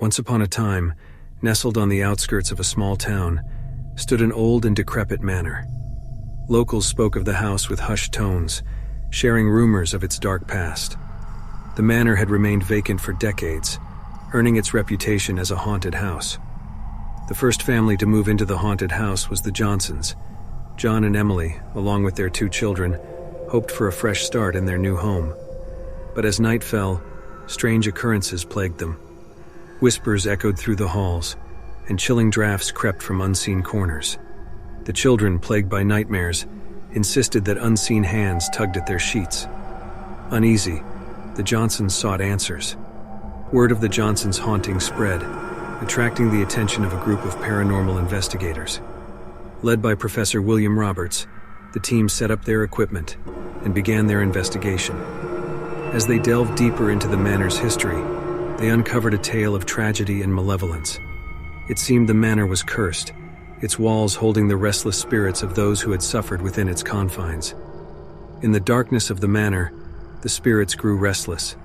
Once upon a time, nestled on the outskirts of a small town, stood an old and decrepit manor. Locals spoke of the house with hushed tones, sharing rumors of its dark past. The manor had remained vacant for decades, earning its reputation as a haunted house. The first family to move into the haunted house was the Johnsons. John and Emily, along with their 2 children, hoped for a fresh start in their new home. But as night fell, strange occurrences plagued them. Whispers echoed through the halls, and chilling drafts crept from unseen corners. The children, plagued by nightmares, insisted that unseen hands tugged at their sheets. Uneasy, the Johnsons sought answers. Word of the Johnsons' haunting spread, attracting the attention of a group of paranormal investigators. Led by Professor William Roberts, the team set up their equipment and began their investigation. As they delved deeper into the manor's history, they uncovered a tale of tragedy and malevolence. It seemed the manor was cursed, its walls holding the restless spirits of those who had suffered within its confines. In the darkness of the manor, the spirits grew restless.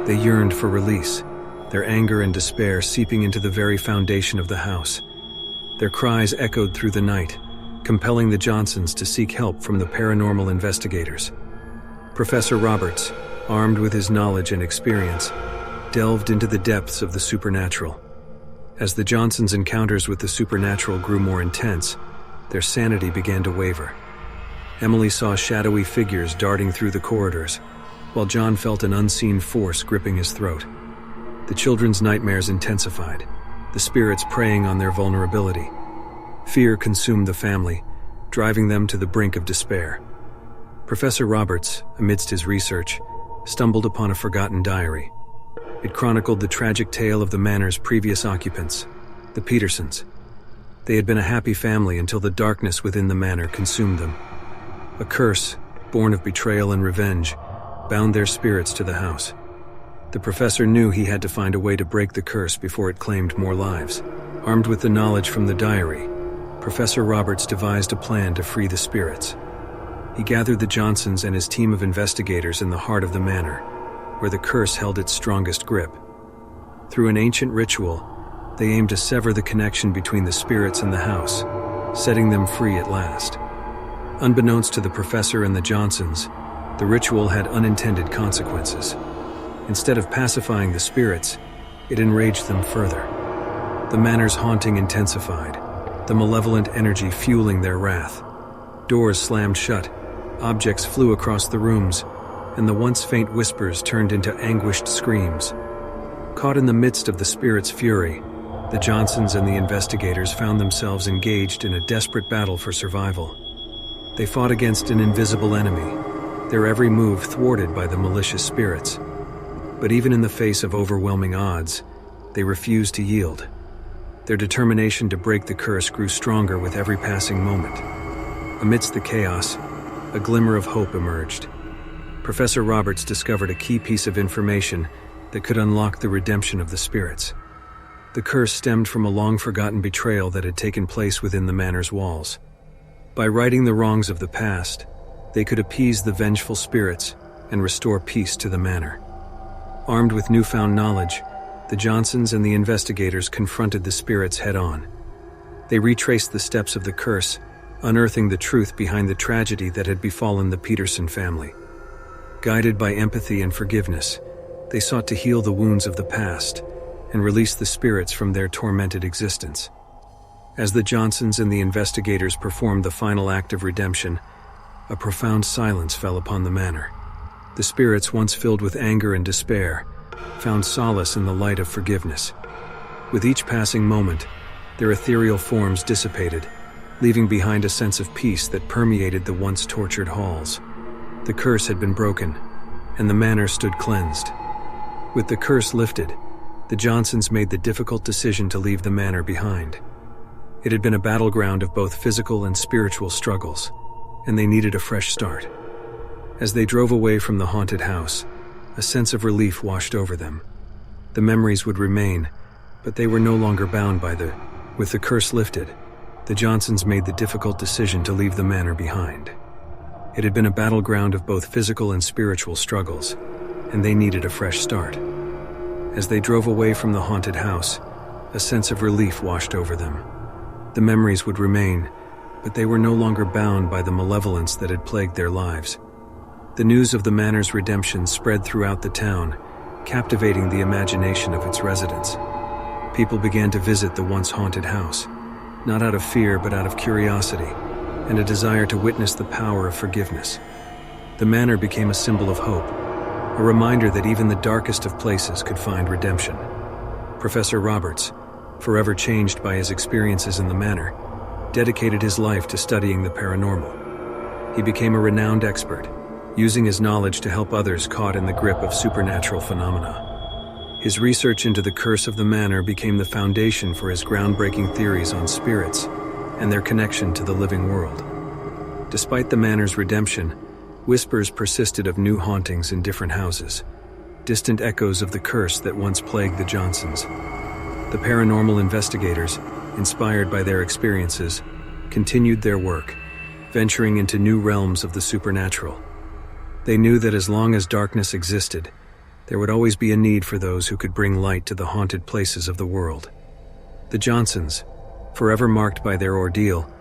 They yearned for release, their anger and despair seeping into the very foundation of the house. Their cries echoed through the night, compelling the Johnsons to seek help from the paranormal investigators. Professor Roberts, armed with his knowledge and experience, delved into the depths of the supernatural. As the Johnsons' encounters with the supernatural grew more intense, their sanity began to waver. Emily saw shadowy figures darting through the corridors, while John felt an unseen force gripping his throat. The children's nightmares intensified, the spirits preying on their vulnerability. Fear consumed the family, driving them to the brink of despair. Professor Roberts, amidst his research, stumbled upon a forgotten diary. It chronicled the tragic tale of the manor's previous occupants, the Petersons. They had been a happy family until the darkness within the manor consumed them. A curse, born of betrayal and revenge, bound their spirits to the house. The professor knew he had to find a way to break the curse before it claimed more lives. Armed with the knowledge from the diary, Professor Roberts devised a plan to free the spirits. He gathered the Johnsons and his team of investigators in the heart of the manor, where the curse held its strongest grip. Through an ancient ritual, they aimed to sever the connection between the spirits and the house, setting them free at last. Unbeknownst to the professor and the Johnsons, the ritual had unintended consequences. Instead of pacifying the spirits, it enraged them further. The manor's haunting intensified, the malevolent energy fueling their wrath. Doors slammed shut, objects flew across the rooms, and the once faint whispers turned into anguished screams. Caught in the midst of the spirits' fury, the Johnsons and the investigators found themselves engaged in a desperate battle for survival. They fought against an invisible enemy, their every move thwarted by the malicious spirits. But even in the face of overwhelming odds, they refused to yield. Their determination to break the curse grew stronger with every passing moment. Amidst the chaos, a glimmer of hope emerged. Professor Roberts discovered a key piece of information that could unlock the redemption of the spirits. The curse stemmed from a long-forgotten betrayal that had taken place within the manor's walls. By righting the wrongs of the past, they could appease the vengeful spirits and restore peace to the manor. Armed with newfound knowledge, the Johnsons and the investigators confronted the spirits head-on. They retraced the steps of the curse, unearthing the truth behind the tragedy that had befallen the Peterson family. Guided by empathy and forgiveness, they sought to heal the wounds of the past and release the spirits from their tormented existence. As the Johnsons and the investigators performed the final act of redemption, a profound silence fell upon the manor. The spirits, once filled with anger and despair, found solace in the light of forgiveness. With each passing moment, their ethereal forms dissipated, leaving behind a sense of peace that permeated the once tortured halls. The curse had been broken, and the manor stood cleansed. With the curse lifted, the Johnsons made the difficult decision to leave the manor behind. It had been a battleground of both physical and spiritual struggles, and they needed a fresh start. As they drove away from the haunted house, a sense of relief washed over them. The memories would remain, but they were no longer bound by them. With the curse lifted, the Johnsons made the difficult decision to leave the manor behind. It had been a battleground of both physical and spiritual struggles, and they needed a fresh start. As they drove away from the haunted house, a sense of relief washed over them. The memories would remain, but they were no longer bound by the malevolence that had plagued their lives. The news of the manor's redemption spread throughout the town, captivating the imagination of its residents. People began to visit the once haunted house, not out of fear but out of curiosity, and a desire to witness the power of forgiveness. The manor became a symbol of hope, a reminder that even the darkest of places could find redemption. Professor Roberts, forever changed by his experiences in the manor, dedicated his life to studying the paranormal. He became a renowned expert, using his knowledge to help others caught in the grip of supernatural phenomena. His research into the curse of the manor became the foundation for his groundbreaking theories on spirits and their connection to the living world. Despite the manor's redemption, whispers persisted of new hauntings in different houses, distant echoes of the curse that once plagued the Johnsons. The paranormal investigators, inspired by their experiences, continued their work, venturing into new realms of the supernatural. They knew that as long as darkness existed, there would always be a need for those who could bring light to the haunted places of the world. The Johnsons, forever marked by their ordeal,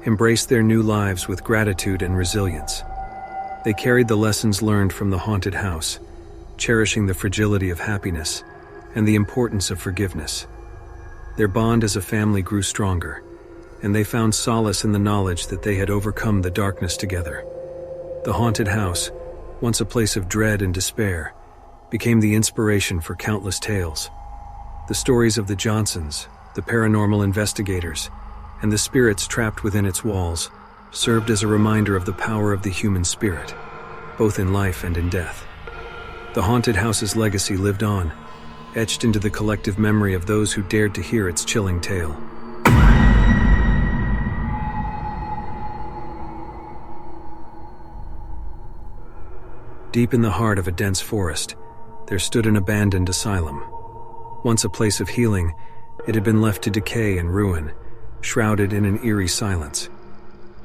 embraced their new lives with gratitude and resilience. They carried the lessons learned from the haunted house, cherishing the fragility of happiness and the importance of forgiveness. Their bond as a family grew stronger, and they found solace in the knowledge that they had overcome the darkness together. The haunted house, once a place of dread and despair, became the inspiration for countless tales. The stories of the Johnsons, the paranormal investigators, and the spirits trapped within its walls served as a reminder of the power of the human spirit, both in life and in death. The haunted house's legacy lived on, etched into the collective memory of those who dared to hear its chilling tale. Deep in the heart of a dense forest, there stood an abandoned asylum. Once a place of healing, it had been left to decay and ruin, shrouded in an eerie silence.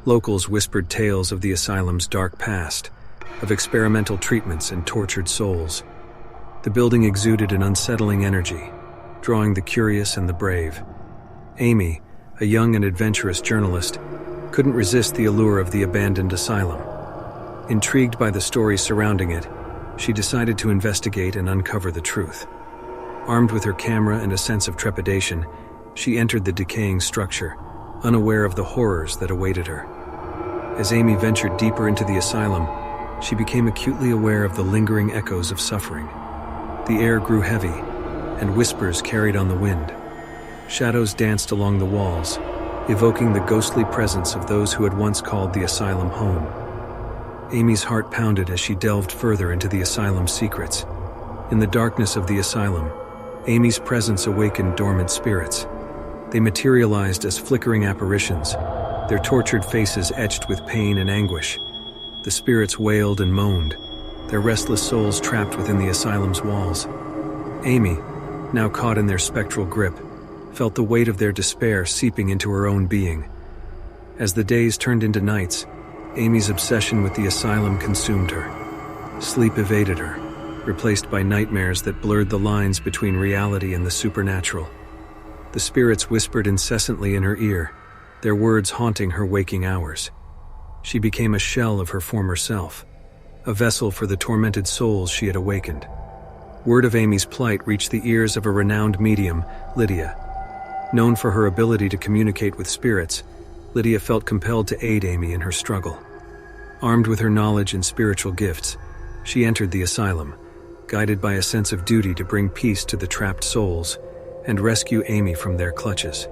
Locals whispered tales of the asylum's dark past, of experimental treatments and tortured souls. The building exuded an unsettling energy, drawing the curious and the brave. Amy, a young and adventurous journalist, couldn't resist the allure of the abandoned asylum. Intrigued by the stories surrounding it, she decided to investigate and uncover the truth. Armed with her camera and a sense of trepidation, she entered the decaying structure, unaware of the horrors that awaited her. As Amy ventured deeper into the asylum, she became acutely aware of the lingering echoes of suffering. The air grew heavy, and whispers carried on the wind. Shadows danced along the walls, evoking the ghostly presence of those who had once called the asylum home. Amy's heart pounded as she delved further into the asylum's secrets. In the darkness of the asylum, Amy's presence awakened dormant spirits. They materialized as flickering apparitions, their tortured faces etched with pain and anguish. The spirits wailed and moaned, their restless souls trapped within the asylum's walls. Amy, now caught in their spectral grip, felt the weight of their despair seeping into her own being. As the days turned into nights, Amy's obsession with the asylum consumed her. Sleep evaded her, replaced by nightmares that blurred the lines between reality and the supernatural. The spirits whispered incessantly in her ear, their words haunting her waking hours. She became a shell of her former self, a vessel for the tormented souls she had awakened. Word of Amy's plight reached the ears of a renowned medium, Lydia. Known for her ability to communicate with spirits, Lydia felt compelled to aid Amy in her struggle. Armed with her knowledge and spiritual gifts, she entered the asylum, guided by a sense of duty to bring peace to the trapped souls and rescue Amy from their clutches.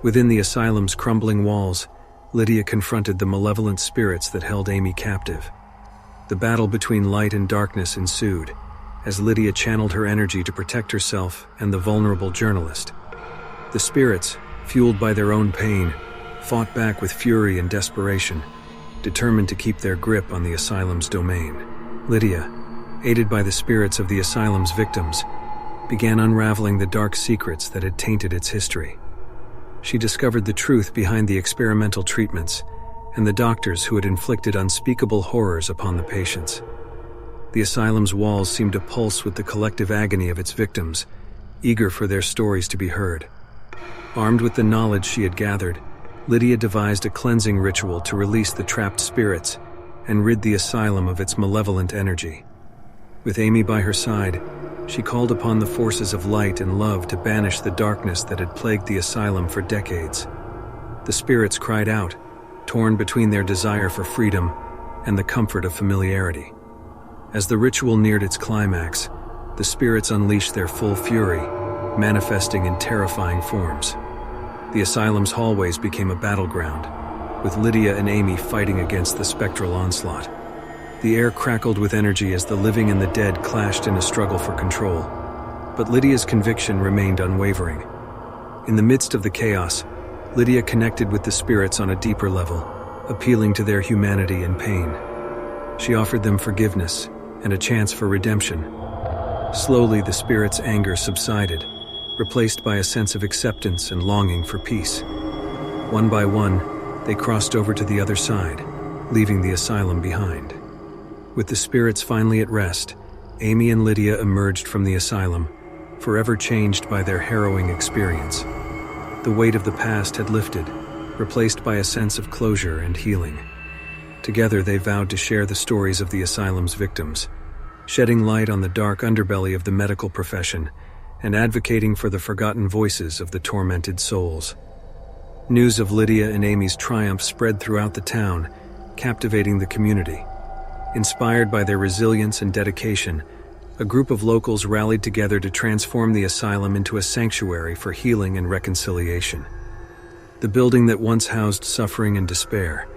Within the asylum's crumbling walls, Lydia confronted the malevolent spirits that held Amy captive. The battle between light and darkness ensued, as Lydia channeled her energy to protect herself and the vulnerable journalist. The spirits, fueled by their own pain, fought back with fury and desperation, determined to keep their grip on the asylum's domain. Lydia, aided by the spirits of the asylum's victims, began unraveling the dark secrets that had tainted its history. She discovered the truth behind the experimental treatments and the doctors who had inflicted unspeakable horrors upon the patients. The asylum's walls seemed to pulse with the collective agony of its victims, eager for their stories to be heard. Armed with the knowledge she had gathered, Lydia devised a cleansing ritual to release the trapped spirits and rid the asylum of its malevolent energy. With Amy by her side, she called upon the forces of light and love to banish the darkness that had plagued the asylum for decades. The spirits cried out, torn between their desire for freedom and the comfort of familiarity. As the ritual neared its climax, the spirits unleashed their full fury, manifesting in terrifying forms. The asylum's hallways became a battleground, with Lydia and Amy fighting against the spectral onslaught. The air crackled with energy as the living and the dead clashed in a struggle for control, but Lydia's conviction remained unwavering. In the midst of the chaos, Lydia connected with the spirits on a deeper level, appealing to their humanity and pain. She offered them forgiveness and a chance for redemption. Slowly, the spirits' anger subsided, replaced by a sense of acceptance and longing for peace. One by one, they crossed over to the other side, leaving the asylum behind. With the spirits finally at rest, Amy and Lydia emerged from the asylum, forever changed by their harrowing experience. The weight of the past had lifted, replaced by a sense of closure and healing. Together, they vowed to share the stories of the asylum's victims, shedding light on the dark underbelly of the medical profession and advocating for the forgotten voices of the tormented souls. News of Lydia and Amy's triumph spread throughout the town, captivating the community. Inspired by their resilience and dedication, a group of locals rallied together to transform the asylum into a sanctuary for healing and reconciliation. The building that once housed suffering and despair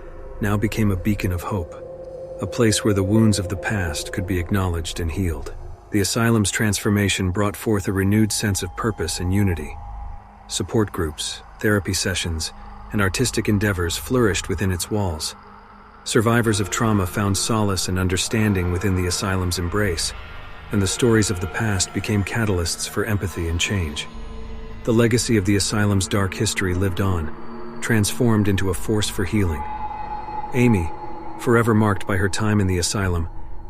now became a beacon of hope, a place where the wounds of the past could be acknowledged and healed. The asylum's transformation brought forth a renewed sense of purpose and unity. Support groups, therapy sessions, and artistic endeavors flourished within its walls. Survivors of trauma found solace and understanding within the asylum's embrace, and the stories of the past became catalysts for empathy and change. The legacy of the asylum's dark history lived on, transformed into a force for healing. Amy, forever marked by her time in the asylum,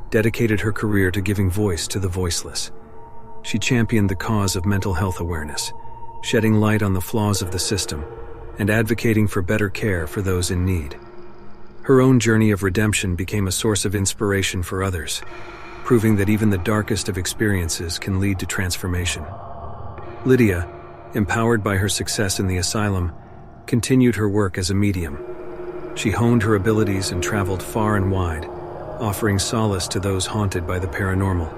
dedicated her career to giving voice to the voiceless. She championed the cause of mental health awareness, shedding light on the flaws of the system and advocating for better care for those in need. Her own journey of redemption became a source of inspiration for others, proving that even the darkest of experiences can lead to transformation. Lydia, empowered by her success in the asylum, continued her work as a medium. She honed her abilities and traveled far and wide, offering solace to those haunted by the paranormal.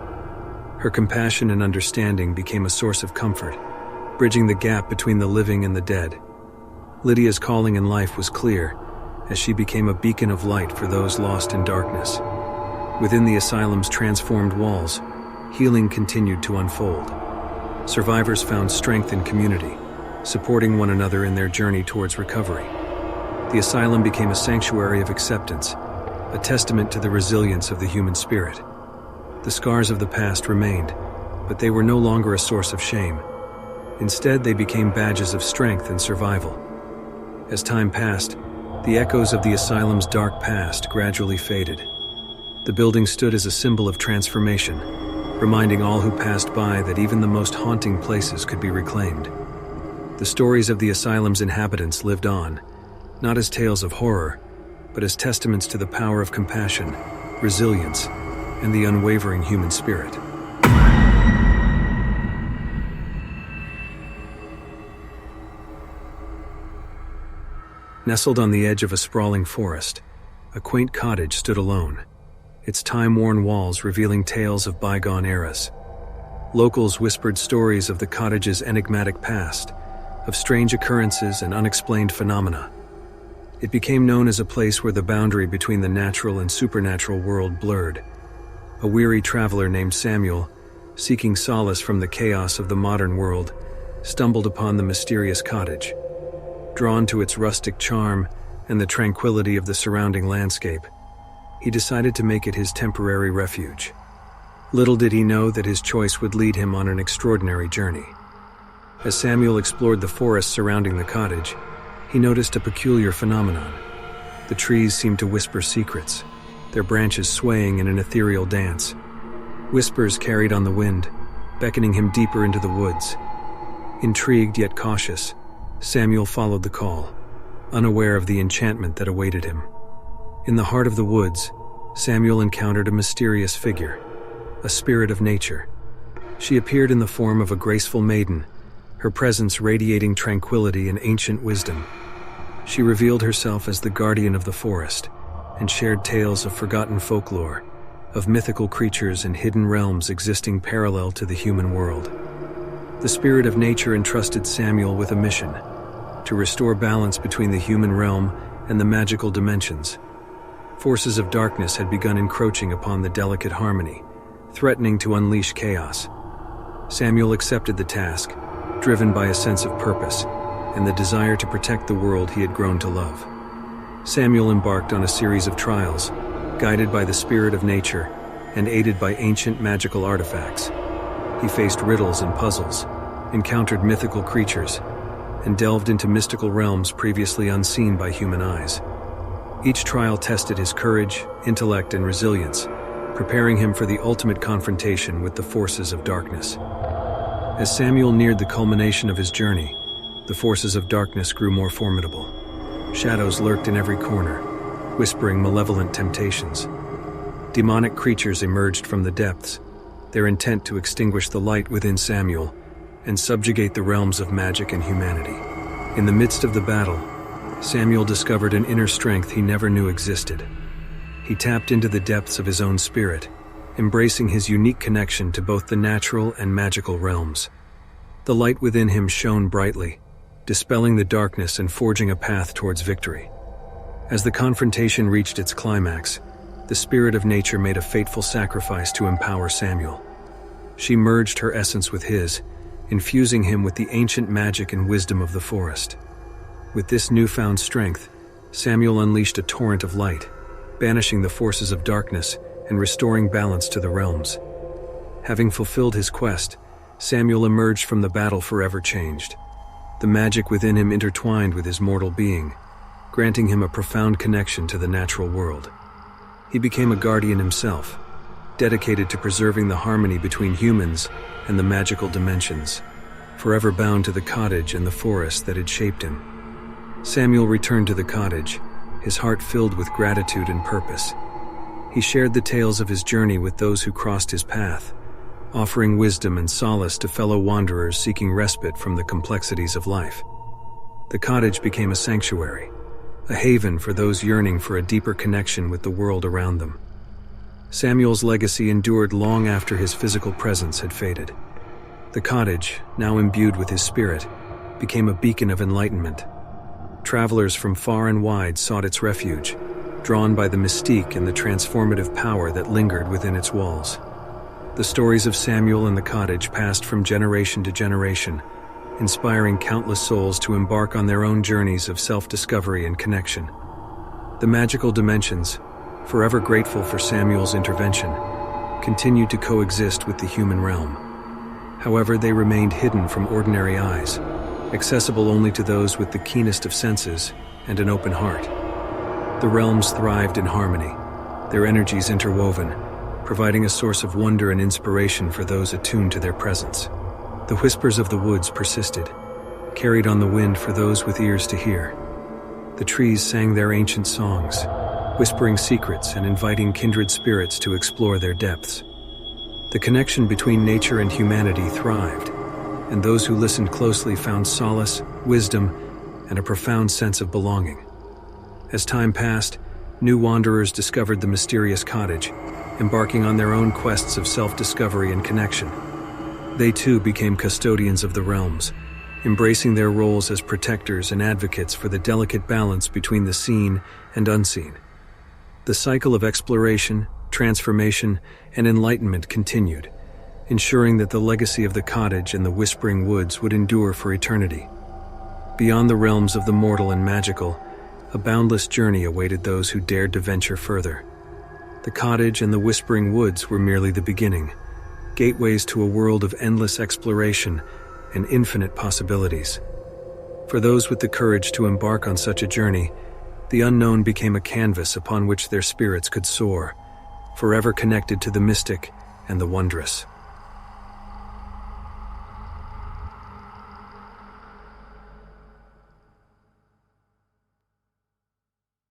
Her compassion and understanding became a source of comfort, bridging the gap between the living and the dead. Lydia's calling in life was clear, as she became a beacon of light for those lost in darkness. Within the asylum's transformed walls, healing continued to unfold. Survivors found strength in community, supporting one another in their journey towards recovery. The asylum became a sanctuary of acceptance, a testament to the resilience of the human spirit. The scars of the past remained, but they were no longer a source of shame. Instead, they became badges of strength and survival. As time passed, the echoes of the asylum's dark past gradually faded. The building stood as a symbol of transformation, reminding all who passed by that even the most haunting places could be reclaimed. The stories of the asylum's inhabitants lived on, not as tales of horror, but as testaments to the power of compassion, resilience, and the unwavering human spirit. Nestled on the edge of a sprawling forest, a quaint cottage stood alone, its time-worn walls revealing tales of bygone eras. Locals whispered stories of the cottage's enigmatic past, of strange occurrences and unexplained phenomena. It became known as a place where the boundary between the natural and supernatural world blurred. A weary traveler named Samuel, seeking solace from the chaos of the modern world, stumbled upon the mysterious cottage. Drawn to its rustic charm and the tranquility of the surrounding landscape, he decided to make it his temporary refuge. Little did he know that his choice would lead him on an extraordinary journey. As Samuel explored the forest surrounding the cottage, he noticed a peculiar phenomenon. The trees seemed to whisper secrets, their branches swaying in an ethereal dance, Whispers carried on the wind, beckoning him deeper into the woods. Intrigued yet cautious, Samuel followed the call, unaware of the enchantment that awaited him. In the heart of the woods, Samuel encountered a mysterious figure, a spirit of nature. She appeared in the form of a graceful maiden, her presence radiating tranquility and ancient wisdom. She revealed herself as the guardian of the forest, and shared tales of forgotten folklore, of mythical creatures and hidden realms existing parallel to the human world. The spirit of nature entrusted Samuel with a mission: to restore balance between the human realm and the magical dimensions. Forces of darkness had begun encroaching upon the delicate harmony, threatening to unleash chaos. Samuel accepted the task, driven by a sense of purpose and the desire to protect the world he had grown to love. Samuel embarked on a series of trials, guided by the spirit of nature and aided by ancient magical artifacts. He faced riddles and puzzles, encountered mythical creatures, and delved into mystical realms previously unseen by human eyes. Each trial tested his courage, intellect, and resilience, preparing him for the ultimate confrontation with the forces of darkness. As Samuel neared the culmination of his journey, the forces of darkness grew more formidable. Shadows lurked in every corner, whispering malevolent temptations. Demonic creatures emerged from the depths, their intent to extinguish the light within Samuel and subjugate the realms of magic and humanity. In the midst of the battle, Samuel discovered an inner strength he never knew existed. He tapped into the depths of his own spirit, embracing his unique connection to both the natural and magical realms. The light within him shone brightly, dispelling the darkness and forging a path towards victory. As the confrontation reached its climax, the spirit of nature made a fateful sacrifice to empower Samuel. She merged her essence with his, infusing him with the ancient magic and wisdom of the forest. With this newfound strength, Samuel unleashed a torrent of light, banishing the forces of darkness and restoring balance to the realms. Having fulfilled his quest, Samuel emerged from the battle forever changed. The magic within him intertwined with his mortal being, granting him a profound connection to the natural world. He became a guardian himself, dedicated to preserving the harmony between humans and the magical dimensions, forever bound to the cottage and the forest that had shaped him. Samuel returned to the cottage, his heart filled with gratitude and purpose. He shared the tales of his journey with those who crossed his path, offering wisdom and solace to fellow wanderers seeking respite from the complexities of life. The cottage became a sanctuary, a haven for those yearning for a deeper connection with the world around them. Samuel's legacy endured long after his physical presence had faded. The cottage, now imbued with his spirit, became a beacon of enlightenment. Travelers from far and wide sought its refuge, drawn by the mystique and the transformative power that lingered within its walls. The stories of Samuel and the cottage passed from generation to generation, inspiring countless souls to embark on their own journeys of self-discovery and connection. The magical dimensions, forever grateful for Samuel's intervention, continued to coexist with the human realm. However, they remained hidden from ordinary eyes, accessible only to those with the keenest of senses and an open heart. The realms thrived in harmony, their energies interwoven, providing a source of wonder and inspiration for those attuned to their presence. The whispers of the woods persisted, carried on the wind for those with ears to hear. The trees sang their ancient songs, whispering secrets and inviting kindred spirits to explore their depths. The connection between nature and humanity thrived, and those who listened closely found solace, wisdom, and a profound sense of belonging. As time passed, new wanderers discovered the mysterious cottage, embarking on their own quests of self-discovery and connection. They too became custodians of the realms, embracing their roles as protectors and advocates for the delicate balance between the seen and unseen. The cycle of exploration, transformation, and enlightenment continued, ensuring that the legacy of the cottage and the Whispering Woods would endure for eternity. Beyond the realms of the mortal and magical, a boundless journey awaited those who dared to venture further. The cottage and the Whispering Woods were merely the beginning, gateways to a world of endless exploration and infinite possibilities. For those with the courage to embark on such a journey, the unknown became a canvas upon which their spirits could soar, forever connected to the mystic and the wondrous.